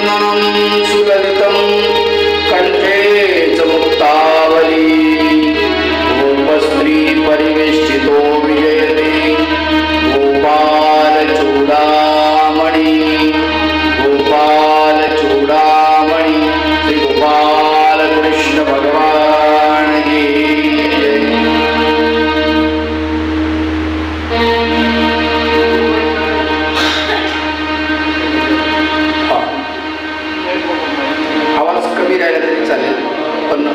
सुललितं कंठे च मुक्तावली गोपस्त्री परिवेष्टितो विजयते गोपाल चूडामणि श्री गोपाल कृष्ण भगवान की आवाज कमी राहिला तरी चालेल पण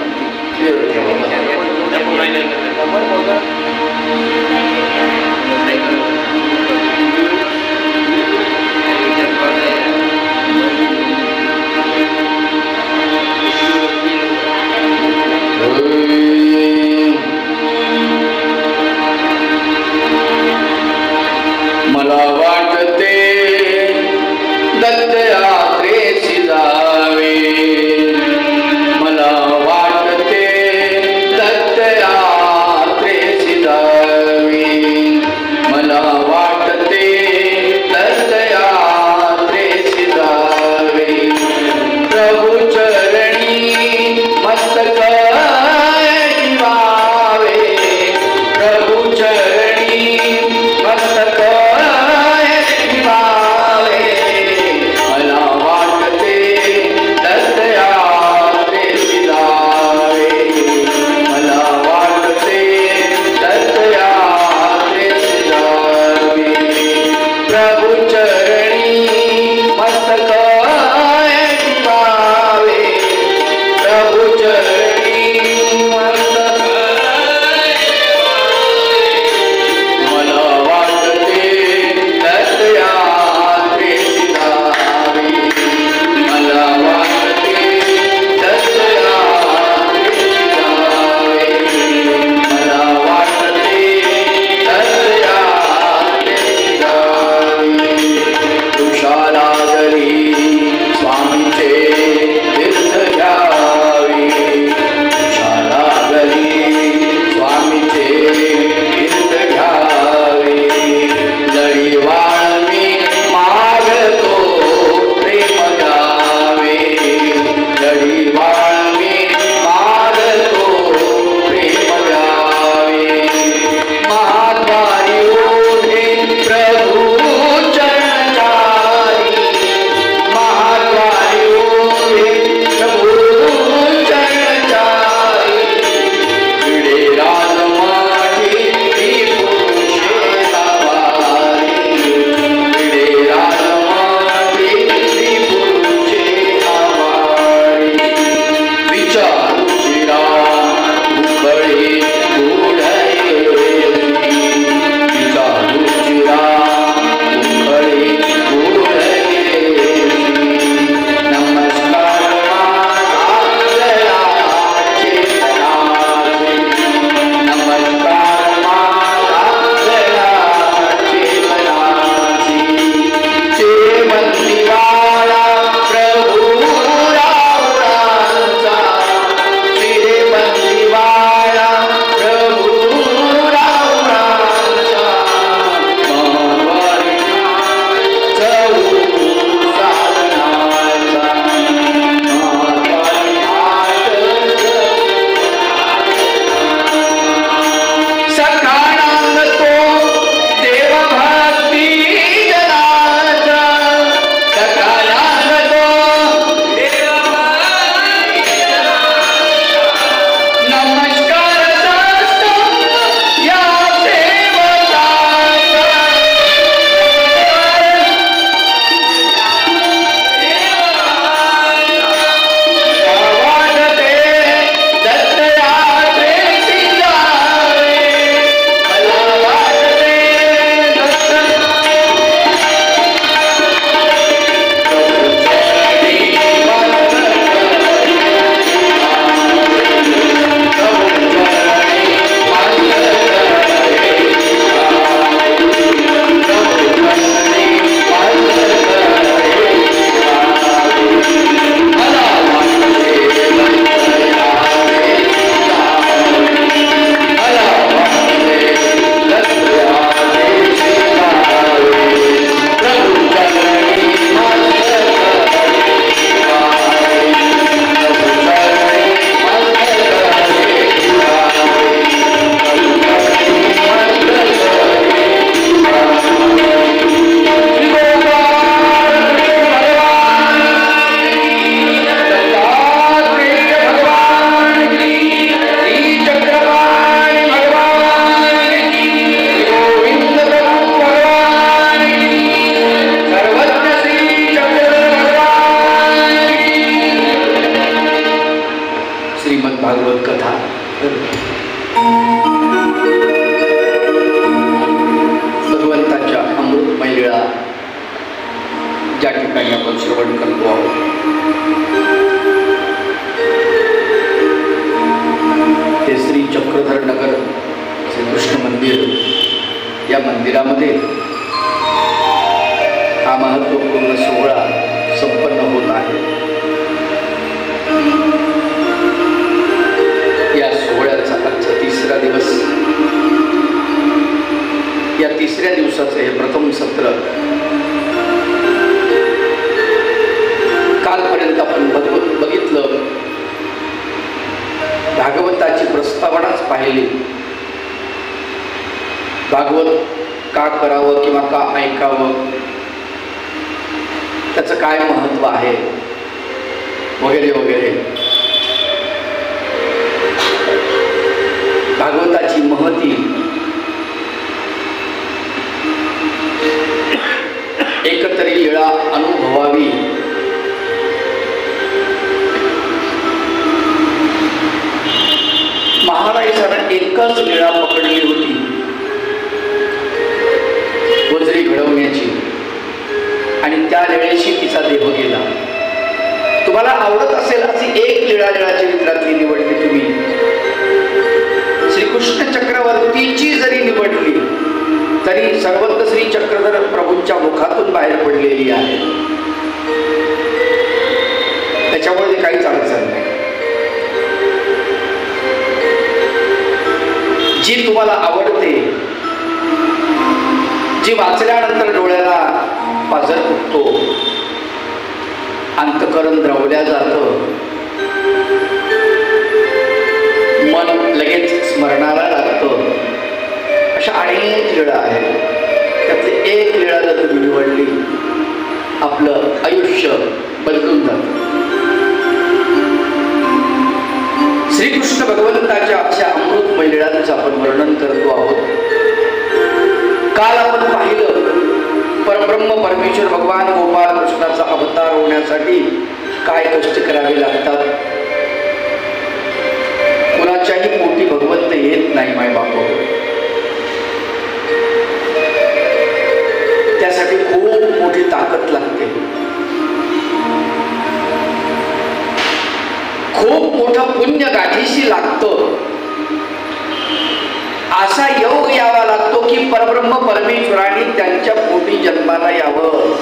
मला वाटते दत्तयात्रेसी जावे मला वाटते दत्तयात्रेसी जावे मला वाटते दत्तयात्रेसी जावे प्रभु चरणी मस्तक ठेवावे प्रभु चरणी मस्तक ठेवावे मला ज्या ठिकाणी आपण श्रवण करतो आहोत, ते श्री चक्रधर नगर श्रीकृष्ण मंदिर, या मंदिरामध्ये हा महत्त्वपूर्ण सोहळा संपन्न होत आहे. या सोहळ्याचा आजचा तिसरा दिवस. या तिसऱ्या दिवसाचं हे प्रथम सत्र. कालपर्यंत आपण बघितलं, भागवताची प्रस्तावनाच पाहिली. भागवत का करावं किंवा का ऐकावं, त्याचं काय महत्त्व आहे वगैरे वगैरे. भागवताची महती एकतरी लीळा अनुभवावी, महाराजांना एकच लीळा पकडली होती, वज्री घडवण्याची, आणि त्या लीळेशी तिचा देह गेला. तुम्हाला आवडत असेल अशी एक लीळा चरित्रातली निवडली तुम्ही, श्रीकृष्ण चक्रवर्तीची जरी निवडली तरी सर्वत्र श्री चक्रधर प्रभूंच्या मुखातून बाहेर पडलेली आहे. त्याच्यामुळे काहीच अडचण नाही. जी तुम्हाला आवडते, जी वाचल्यानंतर डोळ्याला पाझर फुटतो, अंतःकरण द्रवल्या जातं, मन लगेच स्मरणाला लागतं, अशा अनेक लीळा आहेत. त्यातली एक लीळा जर तुम्ही निवडली, आपलं आयुष्य बदलून जातं. श्रीकृष्ण भगवंताच्या अशा अमृतमय लीळांचं आपण वर्णन करतो आहोत. काल आपण पाहिलं, परब्रह्म परमेश्वर भगवान गोपाल कृष्णाचा अवतार होण्यासाठी काय कष्ट करावे लागतात. कुणाच्याही पोटी भगवंत येत नाही माय बापू. त्यासाठी खूप मोठी ताकद लागते, खूप मोठं पुण्य गाठीशी लागतं. असा योग यावा लागतो की परब्रह्म परमेश्वराने त्यांच्या पोटी जन्माला यावं.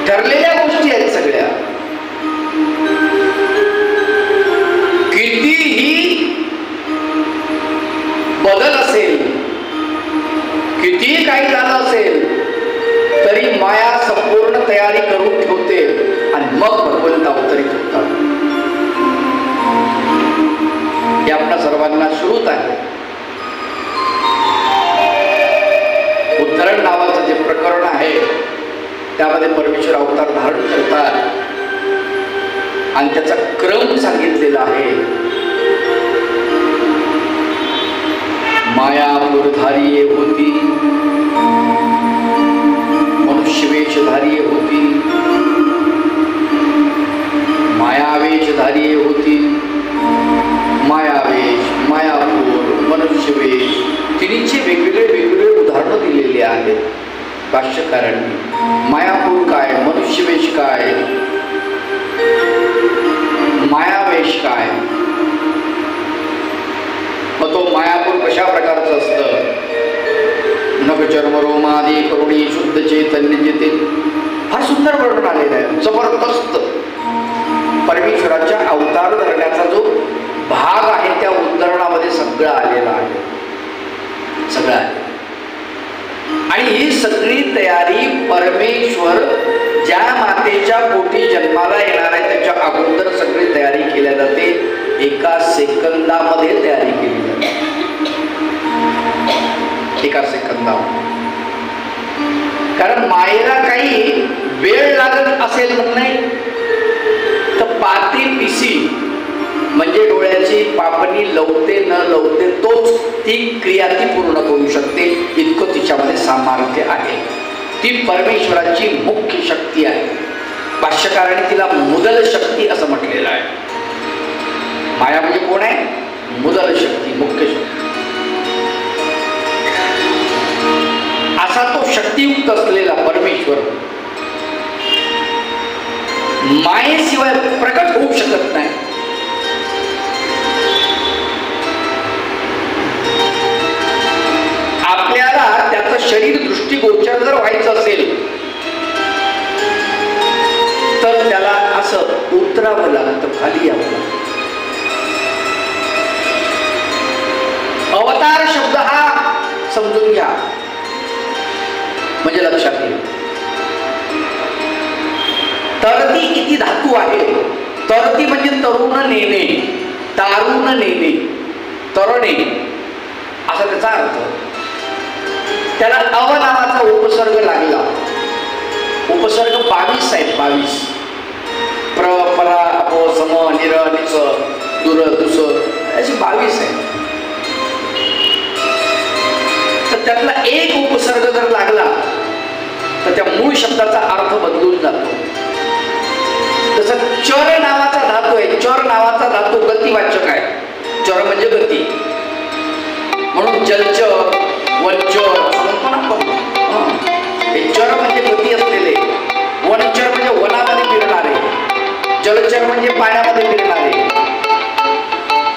ठरलेल्या गोष्टी आहेत सगळ्या. कितीही बदल असेल, कितीही काही झालं असेल, तरी माया संपूर्ण तयारी करून ठेवते आणि मग भगवंत अवतरित होतात. हे आपल्या सर्वांना श्रुत आहे. उद्धरण नावाचं जे प्रकरण आहे, त्यामध्ये परमेश्वर अवतार धारण करतात आणि त्याचा क्रम सांगितलेला आहे. मायापूरधारी होती, मनुष्यवेशधारी होती, मायावेशधारी होती, मायावेश, मायापूर, मनुष्यवेश, तिन्हीचे वेगवेगळे उदाहरणं दिलेली आहेत भाष्यकारांनी. मायापूर काय, मनुष्यवेश काय, मायावेश काय. मग तो मायापूर कशा प्रकारचं असतं? नख चर्म रोमादी करुणी शुद्ध चैतन्य जेते. फार सुंदर वर्णन आलेलं आहे, जबरदस्त. परमेश्वराच्या अवतार धरण्याचा जो भाग आहे त्या उद्धरणामध्ये सगळं आलेलं आहे, सगळं आहे. आणि ही सगळी तयारी परमेश्वर ज्या मातेच्या पोटी जन्माला येणार आहे त्याच्या अगोदर सगळी तयारी केल्या जाते. एका सेकंदामध्ये तयारी केली जाते, एका सेकंदामध्ये. कारण मायेला काही वेळ लागत असेल नाही तर पाती पिसी म्हणजे डोळ्याची पापणी लवते न लवते तोच ती क्रिया ती पूर्ण करू शकते. इतकं तिच्यामध्ये सामर्थ्य आहे. ती परमेश्वराची मुख्य शक्ती आहे. भाष्यकाराने तिला मुदल शक्ती असं म्हटलेलं आहे. माया म्हणजे कोण आहे? मुदल शक्ती, मुख्य शक्ती. शक्तियुक्त असलेला परमेश्वर मायेशिवाय प्रकट होऊ शकत नाही. आपल्याला त्याचं शरीर दृष्टीगोचर जर व्हायचं असेल तर त्याला असं उतरावं लागतं, खाली यावं लागतं. अवतार शब्द हा समजून घ्या म्हणजे लक्षात येईल. तरती किती धातू आहे. तरती म्हणजे तरुण नेणे, तारुण नेणे, तरणे असा त्याचा अर्थ. त्याला अव नावाचा उपसर्ग लागला. उपसर्ग 22 आहेत. 22 प्र परा अप सम निर निस दुर दुस असे 22 आहेत. तर त्यातला एक उपसर्ग जर लागला तर त्या मूळ शब्दाचा अर्थ बदलून जातो. जसं चर नावाचा धातू आहे. चर नावाचा धातू गतिवाचक आहे. चर म्हणजे गती. म्हणून जलचर वनचर म्हणतो ना आपण. हे चर म्हणजे गती असलेले. वनचर म्हणजे वनामध्ये फिरणारे. जलचर म्हणजे पाण्यामध्ये फिरणारे.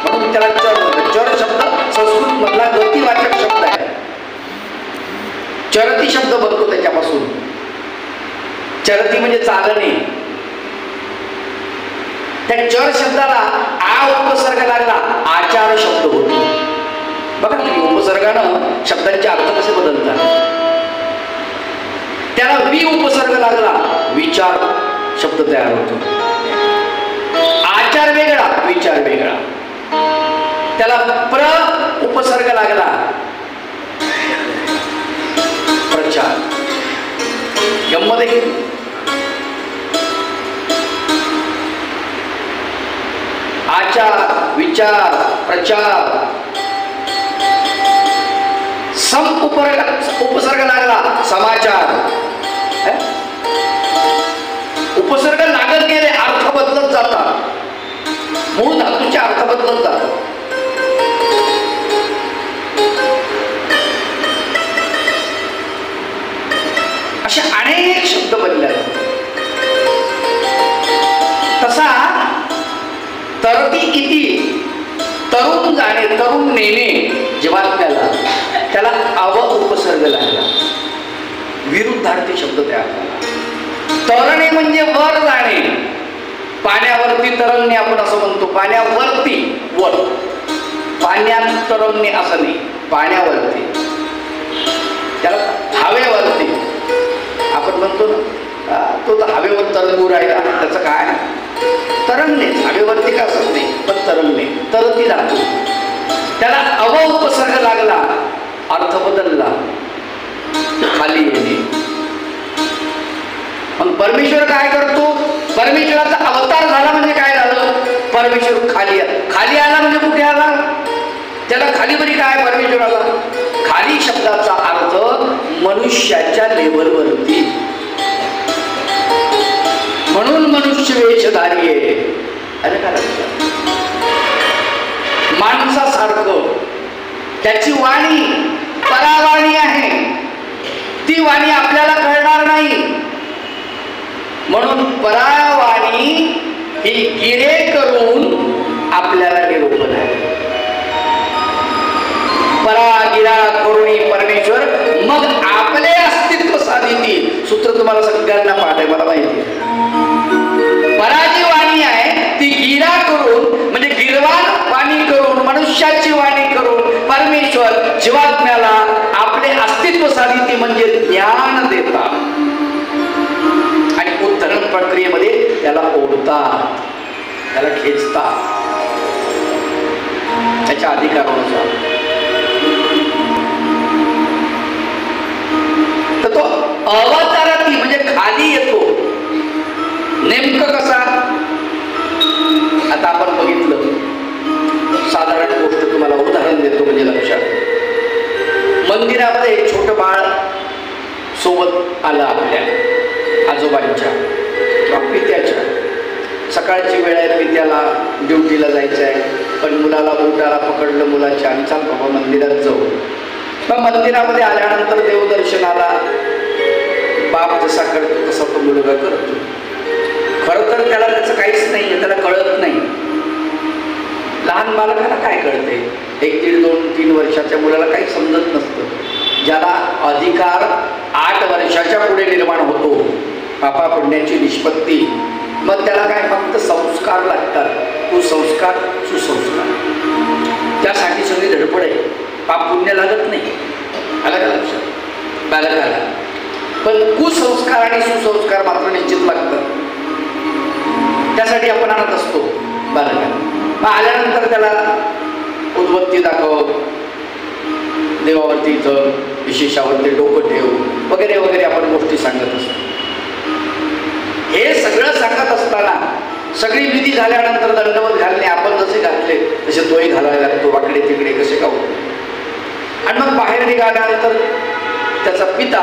म्हणून त्याला चर म्हणतात. चर शब्द संस्कृत मधला गतिवाचक शब्द आहे. चरती शब्द बनतो त्याच्यापासून. चरती म्हणजे चालणे. त्या चर शब्दाला आ उपसर्ग लागला, आचार शब्द होतो. बघा तुम्ही उपसर्गानं शब्दांचे अर्थ कसे बदलतात. त्याला वि उपसर्ग लागला, विचार शब्द तयार होतो. आचार वेगळा, विचार वेगळा. त्याला प्र उपसर्ग लागला, प्रचार. गंमत देखील आचार, विचार, प्रचार. सम उपसर्ग लागला, समाचार. उपसर्ग लागत गेले अर्थ बदलत जातात. मूळ धातूचे अर्थ बदलत जातात. असे अनेक शब्द बदलले. तसा तरती किती तरुण जाणे, तरुण नेणे जेव्हा त्याला अव उपसर्ग लागला, विरुद्धार्थी शब्द तयार झाला. तरणे म्हणजे वर जाणे. पाण्यावरती तरंगणे आपण असं म्हणतो. पाण्यावरती वर, पाण्यात तरंगणे असं नाही, पाण्यावरती. त्याला हवेवरती आपण म्हणतो ना, तो तर हवेवर तरंगू राहिला, त्याचं काय तरंगणे. हवेवरती का असत नाही पण तरंगणे, तरती राहतो. त्याला अव उपसर्ग लागला, अर्थ बदलला, खाली येणे. मग परमेश्वर काय करतो. परमेश्वराचा अवतार झाला म्हणजे काय झालं. परमेश्वर खाली आला म्हणजे कुठे आला. त्याला खाली बरी काय परमेश्वराला. खाली शब्दाचा अर्थ मनुष्याच्या लेवलवरती. म्हणून मनुष्य वेशधारी आहे. अरे काय माणसासारखं. त्याची वाणी परावाणी आहे. ती वाणी आपल्याला कळणार नाही. म्हणून परावाणी ही गिरे करून आपल्याला निरूपण आहे. परागिरा करुणी परमेश्वर मग आपले अस्तित्व साधिती. सूत्र तुम्हाला सगळ्यांना पाठ आहे, मला माहिती आहे. पराची वाणी आहे ती गिरा करून म्हणजे गिरवाण वाणी करून, मनुष्याची वाणी करून परमेश्वर जीवात्म्याला आपले अस्तित्व साधिती म्हणजे ज्ञान देतात. आणि उद्धरण प्रक्रियेमध्ये त्याला ओढतात, त्याला खेचतात त्याच्या अधिकारानुसार. तर तो अवतारती म्हणजे खाली येतो. नेमकं कसा. आता आपण बघितलं, साधारण गोष्ट तुम्हाला उदाहरण देतो म्हणजे लक्षात. मंदिरामध्ये एक छोटं बाळ सोबत आलं आपल्या आजोबांच्या किंवा पित्याच्या. सकाळची वेळ आहे, पित्याला ड्युटीला जायचं आहे, पण मुलाला बोटाला पकडलं मुलाच्या आणि चाल बाबा मंदिरात जाऊ. मग मंदिरामध्ये आल्यानंतर देवदर्शनाला बाप जसा करतो तसा तो मुलगा करतो. खरं तर त्याला त्याचं काहीच नाही, त्याला कळत नाही. लहान बालकाला काय कळते? 1, 1.5, 2, 3 वर्षाच्या मुलाला काही समजत नसतं. ज्याला अधिकार 8 वर्षाच्या पुढे निर्माण होतो, पापा पुण्याची निष्पत्ती, मग त्याला काय फक्त संस्कार लागतात, कुसंस्कार सुसंस्कार. त्यासाठी सगळी धडपड आहे. पाप पुण्य लागत नाही, आलं का लक्षात बालकाला? पण कुसंस्कार आणि सुसंस्कार मात्र निश्चित लागतात. त्यासाठी आपण आणत असतो बालकाला. मग आल्यानंतर त्याला उद्बत्ती दाखव, देवावरती इथं विशेषावरती डोकं ठेव वगैरे वगैरे आपण गोष्टी सांगत असतो. हे सगळं सांगत असताना सगळी विधी झाल्यानंतर दंडवत घालणे, आपण जसे घातले तसे तोही घालायला लागतो, वाकडे तिकडे कसे का होते. आणि मग बाहेर निघाल्यानंतर त्याचा पिता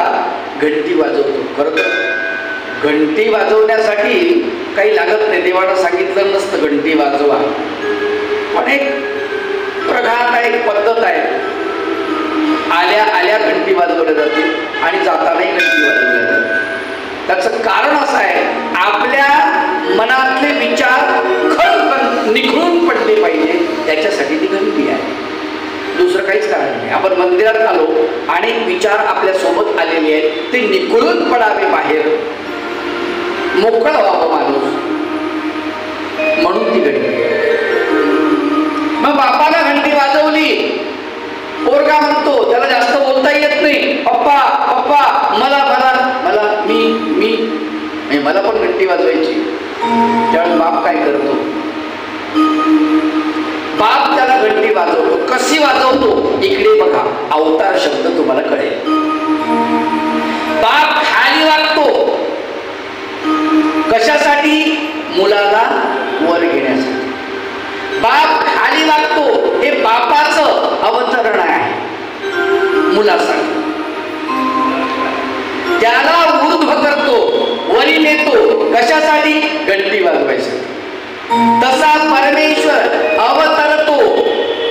घंटी वाजवतो. खरं तर घंटी वाजवण्यासाठी काही लागत नाही, देवानं सांगितलं नसतं घंटी वाजवा, पण एक प्रघात आहे, एक पद्धत आहे. आल्या आल्या घंटी वाजवल्या जाते आणि जातानाही घंटी वाजवल्या जाते. त्याचं कारण असं आहे, आपल्या मनातले विचार खळखळ निखळून पडले पाहिजे, त्याच्यासाठी ती घंटी आहे. दुसरं काहीच कारण नाही. आपण मंदिरात आलो, अनेक विचार आपल्या सोबत आलेले आहेत, ते निखळून पडावे बाहेर, मोकळा व्हावं माणूस, म्हणून ती घंटी. मग बापाला घंटी वाजवली, पोरगा म्हणतो, त्याला जास्त बोलता येत नाही, पप्पा पप्पा मला मला मला मी मी मला पण घंटी वाजवायची. त्यावेळेस बाप काय करतो? बाप त्याला घंटी वाजवतो. कशी वाजवतो? इकडे बघा, अवतार शब्द तुम्हाला कळेल. बाप खाली वागतो कशासाठी? मुलाला वर घेण्यासाठी. बाप खाली वागतो, हे बापाचं अवतरण आहे मुलासाठी. त्याला ऊर्ध्व करतो, वरी नेतो कशासाठी? घंटी वाजवायसाठी. तसा परमेश्वर अवतरतो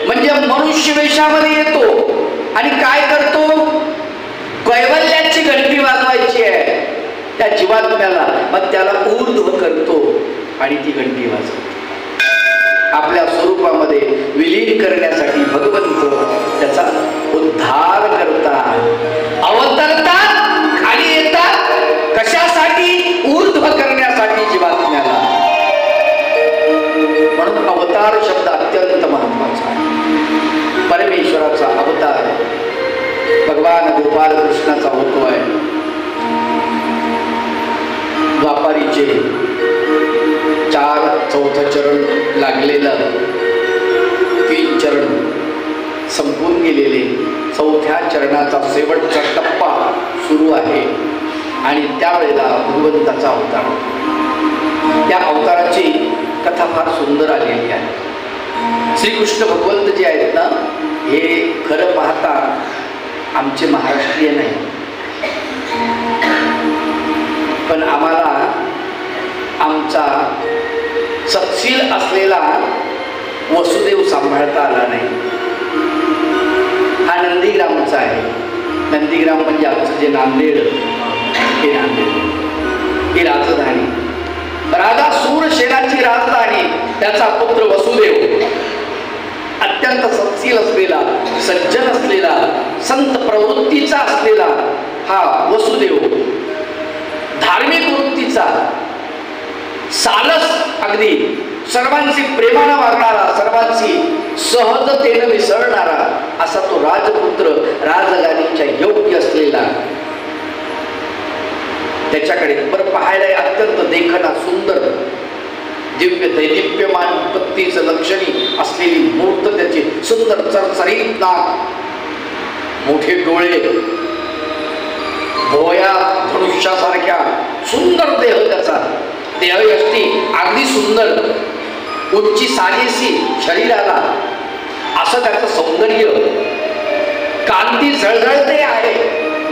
म्हणजे मनुष्य वेशामध्ये येतो आणि काय करतो? कैवल्याची घंटी वाजवायची आहे त्या जीवात्म्याला, मग त्याला ऊर्ध्व करतो आणि ती घंटी वाजवतो. आपल्या स्वरूपामध्ये विलीन करण्यासाठी भगवंत त्याचा उद्धार करतात, अवतरतात, खाली येतात. कशासाठी? ऊर्ध्व करण्यासाठी जीवात्म्याला. म्हणून अवतार शब्द अत्यंत महत्वाचा आहे. परमेश्वराचा अवतार भगवान गोपाल कृष्णाचा होतो आहे. द्वापारीचे 4 चरण लागलेलं, 3 चरण संपून गेलेले, 4थ्या चरणाचा शेवटचा टप्पा सुरू आहे आणि त्यावेळेला भगवंताचा अवतार. त्या अवताराची कथा फार सुंदर आलेली आहे. श्रीकृष्ण भगवंत जे आहेत ना, हे खरं पाहता आमचे महाराष्ट्रीयन आहे, पण आम्हाला आमचा सत्शील असलेला वसुदेव सांभाळता आला नाही. हा नंदीग्रामचा आहे. नंदीग्राम म्हणजे आमचं जे नांदेड, हे नांदेड, ही राजधानी, राजा सूरसेनाची राजधानी. त्याचा पुत्र वसुदेव अत्यंत सत्शील असलेला, सज्जन असलेला, संत प्रवृत्तीचा असलेला हा वसुदेव, धार्मिक वृत्तीचा, सालस अगदी सर्वांशी प्रेमानं वागणारा, सर्वांशी सहजतेनं मिसळणारा असा तो राजपुत्र, राजगादीच्या योग्य असलेला. त्याच्याकडे बरं पाहायला अत्यंत देखणा, सुंदर, दिव्य दैदिप्यमान पत्तीचं लक्षणी असलेली मूर्त, त्याची सुंदर चरचरीत नाक, मोठे डोळे, भोया धनुष्यासारख्या सुंदर देह, त्याचा देहयष्टी अगदी सुंदर, उंची साजेशी शरीराला, असं त्याचं सौंदर्य, कांती झळझळते आहे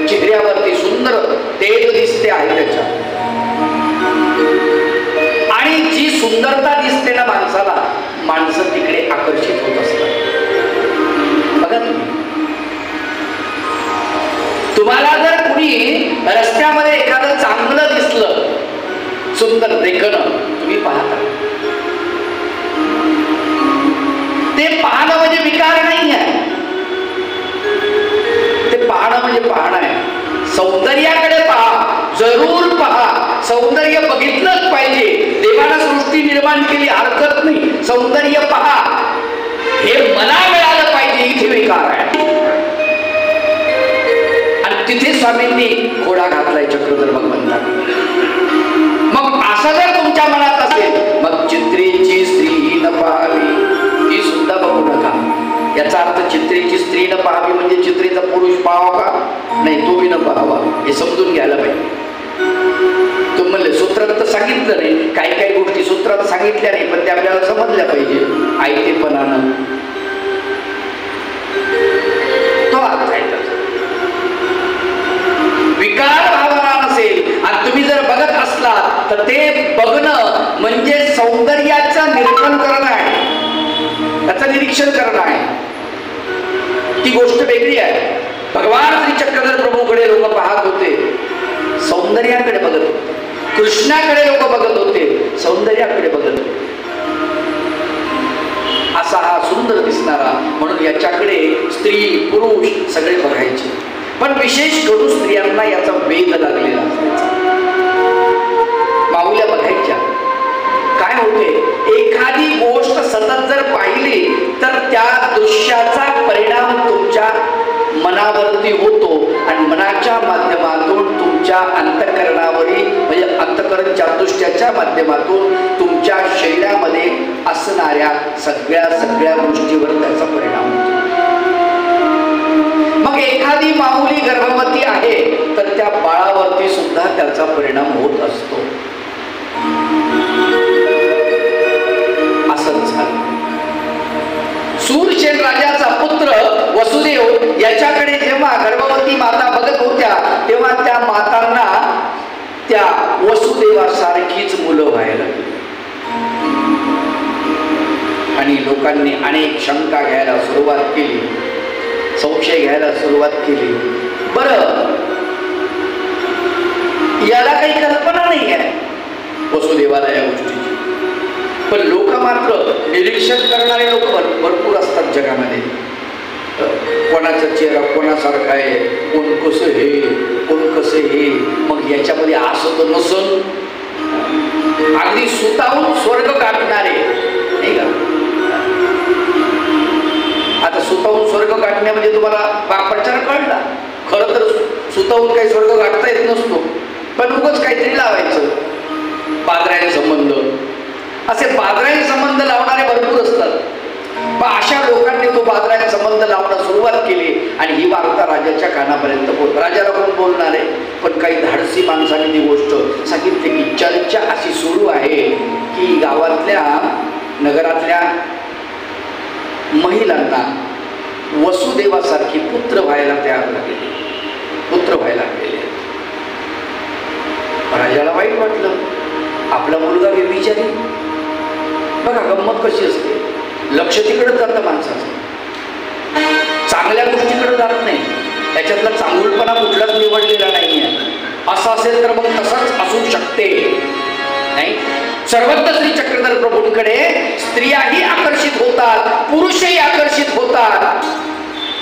चेहऱ्यावरती, सुंदर तेज दिसते आहे त्याच्या. आणि जी सुंदरता दिसते ना माणसाला, माणसं तिकडे आकर्षित होत असतात. बघा तुम्हाला जर कुणी तुम्ही रस्त्यामध्ये एखादं चांगलं दिसलं, सुंदर देखणं तुम्ही पाहता, ते पाहणं म्हणजे विकार नाही आहे, ते पाहणं म्हणजे पाहणं आहे. सौंदर्याकडे पहा, जरूर पहा. सौंदर्य बघितलंच पाहिजे. देवानं सृष्टी निर्माण केली, हरकत नाही. सौंदर्य पहा, हे मला मिळालं पाहिजे, इथे विकार आहे. आणि तिथे स्वामींनी घोडा घातलाय चक्रधर भगवंतांनी. मग असं जर तुमच्या मनात असेल, मग चित्रेची स्त्री न पाहावी, ती सुद्धा बघू नका. याचा अर्थ चित्रेची स्त्री न पाहावी म्हणजे चित्रेचा पुरुष पाहावा का? नाही, तो बी न पाहावा, हे समजून घ्यायला पाहिजे. तुम्ही म्हणले सूत्रात तर सांगितलं नाही, काही काही गोष्टी सूत्रात सांगितल्या नाही, पण त्या आपल्याला समजल्या पाहिजे. आयतेपणानं तो अर्थ आहे. विकार भावना नसेल आणि तुम्ही जर बघत असला तर ते बघणं म्हणजे सौंदर्याचं निरीक्षण करणं आहे, त्याचं निरीक्षण करणं आहे. ती गोष्ट वेगळी आहे. भगवान श्री चक्रधर प्रभूकडे लोक पाहत होते, सौंदर्याकडे बघत होते. कृष्णाकडे लोक बघत होते, सौंदर्याकडे बघत होते. असा हा सुंदर दिसणारा, म्हणून याच्याकडे स्त्री पुरुष सगळे बघायचे. पण विशेष करून स्त्रियांना याचा वेग लागलेला असायचा. माऊल्या बघायच्या. काय होते, एखादी गोष्ट सतत जर पाहिली तर त्या दृश्याचा परिणाम तुमच्या मनावरती होतो आणि मनाच्या माध्यमातून तुमच्या अंतःकरणावरील म्हणजे अंतःकरण चातुष्याच्या माध्यमातून तुमच्या शरीरामध्ये असणाऱ्या सगळ्या गोष्टीवर त्याचा परिणाम होतो. मग एखादी माऊली गर्भवती आहे तर त्या बाळावरती सुद्धा त्याचा परिणाम होत असतो. असंच झालं. सूरसेन राजाचा पुत्र वसुदेव याच्याकडे जेव्हा गर्भवती माता बघत होत्या तेव्हा त्या मातांना त्या वसुदेवासारखीच मुलं व्हायला लागली. आणि लोकांनी अनेक शंका घ्यायला सुरुवात केली, संशय घ्यायला सुरुवात केली. बरं, याला काही कल्पना नाही आहे वसुदेवाला या गोष्टीची, पण लोक मात्र निरीक्षण करणारे लोक भरपूर असतात जगामध्ये. कोणाचा चेहरा कोणासारखा आहे, कोण कसं हे, कोण कसं हे. मग याच्यामध्ये असं तर नसन, अगदी सुतावून स्वर्ग गाठणारे नाही का. आता सुतावून स्वर्ग गाठण्या म्हणजे तुम्हाला वाक्प्रचार कळला. खरं तर सुतावून काही स्वर्ग गाठता येत नसतो, पण उगाच काहीतरी लावायचं. पादरायण संबंध, असे पादरायण संबंध लावणारे भरपूर असतात. पण अशा लोकांनी तो पादरायण संबंध लावणं सुरुवात केली आणि ही वार्ता राजाच्या कानापर्यंत पोहोचली. राजाला कोण बोलणार आहे, पण काही धाडसी माणसाने ती गोष्ट सांगितली की चर्चा अशी सुरू आहे की गावातल्या नगरातल्या महिलांना वसुदेवासारखी पुत्र व्हायला तयार लागलेली, पुत्र व्हायला लागलेले. राजाला वाईट वाटलं, आपला मुलगा व्यभिचारी. बघा गंमत कशी असते, लक्ष तिकडे जातं माणसाचं, चांगल्या गोष्टीकडे जात नाही. त्याच्यातला चांगुलपणा कुठलाच निवडलेला नाहीये. असं असेल तर मग तसंच असू शकते नाही. सर्वत्र श्री चक्रधर प्रभूंकडे स्त्रियाही आकर्षित होतात, पुरुषही आकर्षित होतात.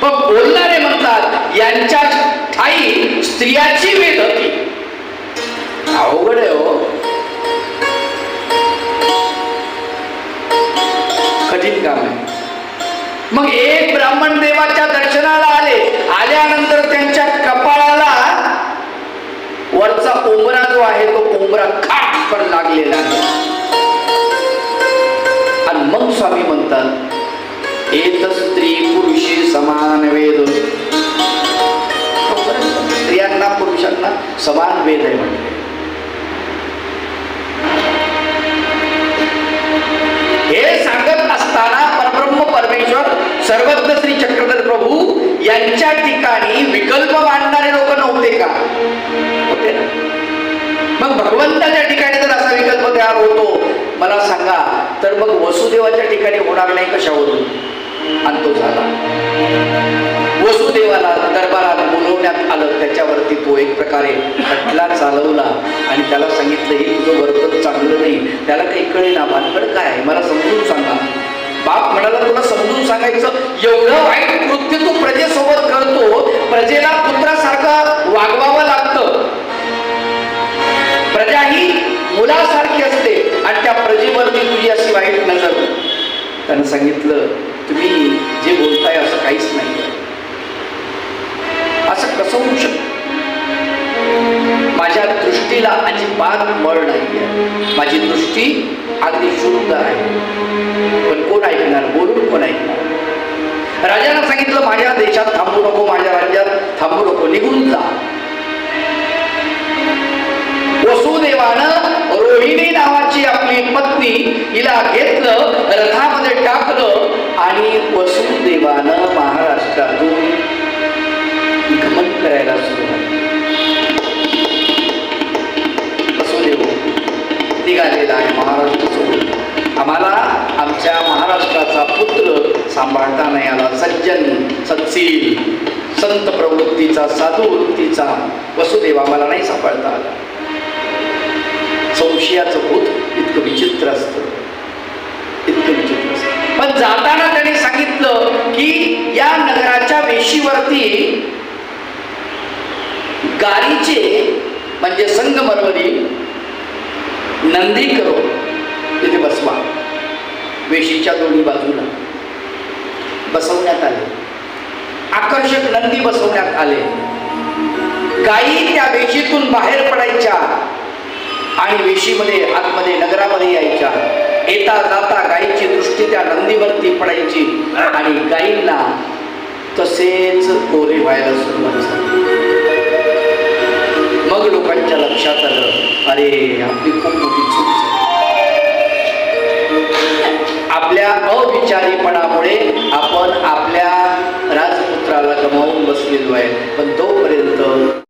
पण बोलणारे म्हणतात यांच्या ठाई स्त्रियाची वेद होती. अवघड आहे हो, कठीण काम आहे. मग एक ब्राह्मण देवाच्या दर्शनाला आले, आल्यानंतर त्यांच्या कपाळाला वरचा उंबरा जो आहे तो उंबरा खाट पण लागलेला आहे. आणि मग स्वामी म्हणतात एत स्त्री पुरुषी समान वेद. स्त्रियांना पुरुषांना समान वेद आहे म्हणजे. हे सांगत असताना परब्रह्म परमेश्वर सर्वज्ञ श्री चक्रधर प्रभू यांच्या ठिकाणी विकल्प मांडणारे लोक नव्हते का? होते ना. मग भगवंताच्या ठिकाणी जर असा विकल्प तयार होतो मला सांगा, तर मग वसुदेवाच्या ठिकाणी होणार नाही कशावरून? आणि तो झाला. वसुदेवाला दरबारात बोलवण्यात आलं, त्याच्यावरती तो नको, एक प्रकारे खटला चालवला आणि त्याला सांगितलं हे तुझं वर्तन चांगलं नाही. त्याला काही कळेना, भानगड काय आहे मला समजून सांगा. बाप म्हणाला तुला समजून सांगायचं, एवढं वाईट कृत्य तू प्रजेसोबत करतो, प्रजेला पुत्रासारखं वागवावं लागतं. प्रजा ही मुलासारखी असते आणि त्या प्रजेवरती तुझी अशी वाईट नजर. त्यानं सांगितलं तुम्ही जे बोलताय असं काहीच नाही, असं कसं होऊ शकतं. माझ्या दृष्टीला अजिबात बळ नाहीये, माझी दृष्टी अगदी शुद्ध आहे. पण कोण ऐकणार, बोलून कोण ऐकणार. राजानं सांगितलं माझ्या देशात थांबू नको, माझ्या राज्यात थांबू नको, निघून जा. वसुदेवानं रोहिणी नावाची आपली पत्नी हिला घेतलं, रथामध्ये टाकलं आणि वसुदेवानं महाराष्ट्रातून गमन करायला सुरुवात. वसुदेव निघालेला आहे महाराष्ट्र सोडून. आम्हाला आमच्या महाराष्ट्राचा पुत्र सांभाळता नाही आला. सज्जन, सत्शील, संत प्रवृत्तीचा, साधू वृत्तीचा वसुदेव आम्हाला नाही सांभाळता आला. संशयाचं भूत इतकं विचित्र असतं, इतकं विचित्र असतं. पण जाताना त्यांनी सांगितलं की या नगराच्या वेशीवरती गारीचे म्हणजे संगमरवरी नंदी करो तिथे बसवा. वेशीच्या दोन्ही बाजूला बसवण्यात आले, आकर्षक नंदी बसवण्यात आले. गायी त्या वेशीतून बाहेर पडायच्या आणि वेशीमध्ये आतमध्ये नगरामध्ये यायच्या. येता जाता गायीची दृष्टी त्या नंदीवरती पडायची आणि गायींना तसेच कोरे व्हायला सुरुवात झाली. मग लोकांच्या लक्षात आलं, अरे आपली खूप मोठी चूक झाली. आपल्या अविचारीपणामुळे आपण आपल्या राजपुत्राला गमावून बसलेलो आहे. पण तोपर्यंत